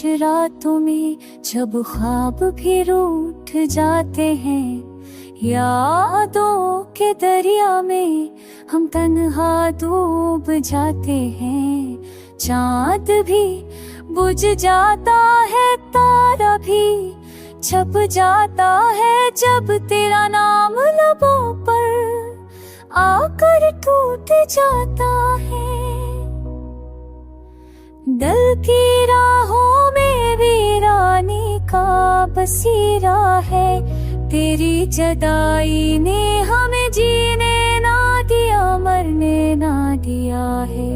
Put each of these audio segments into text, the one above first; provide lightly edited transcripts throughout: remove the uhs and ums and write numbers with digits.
रातों में जब ख्वाब भी रूठ जाते हैं, यादों के दरिया में हम तन्हा डूब जाते हैं। चांद भी बुझ जाता है, तारा भी छप जाता है, जब तेरा नाम लबों पर आकर टूट जाता है। दिल की राहों में वीरानी का बसेरा है, तेरी जुदाई ने हमें जीने ना दिया, मरने ना दिया है।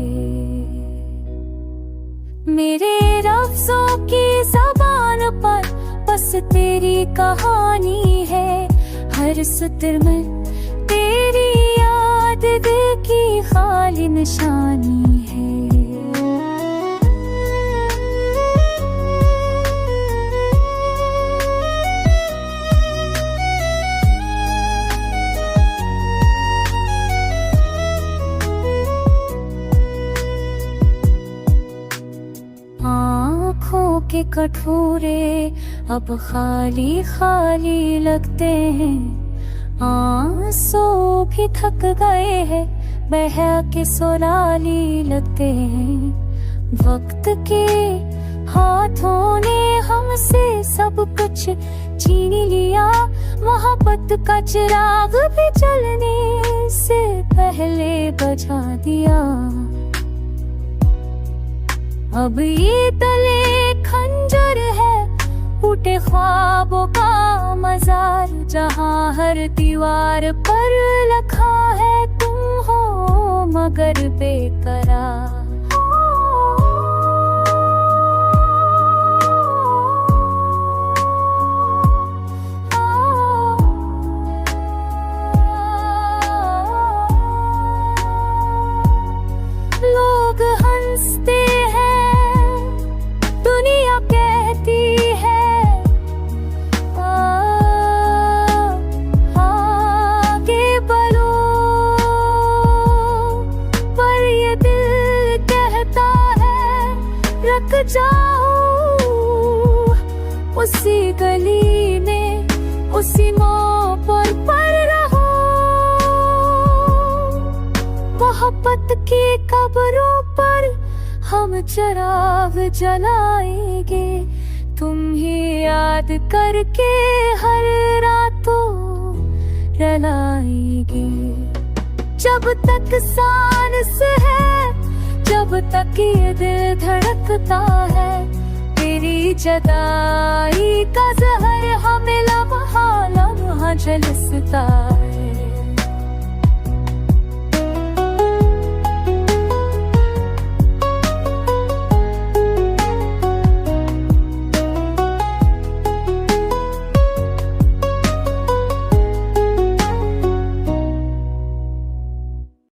मेरे लफ्ज़ों की ज़बान पर बस तेरी कहानी है, हर सत्र में तेरी याद दिल की खाली निशानी है। आँखों के कटोरे अब खाली खाली लगते हैं, आंसू भी थक गए हैं, बह के सुराली लगते हैं। वक्त के हाथों ने हमसे सब कुछ छीन लिया, मोहब्बत का चिराग भी जलने से पहले बुझा दिया। अब ये तले खंजर है, टूटे ख्वाबों का मजार, जहाँ हर दीवार पर लिखा है तुम हो मगर बेकरार। लोग हंसते जाओ उसी गली में, उसी मोड़ पर रहो। मोहब्बत की कब्रों पर हम चिराग जलाएंगे, तुम ही याद करके हर रातों रुलाएंगे। जब तक सांस है, जब तक ये दिल धड़कता है, तेरी जुदाई का ज़हर हमें लम्हा लम्हा झलसता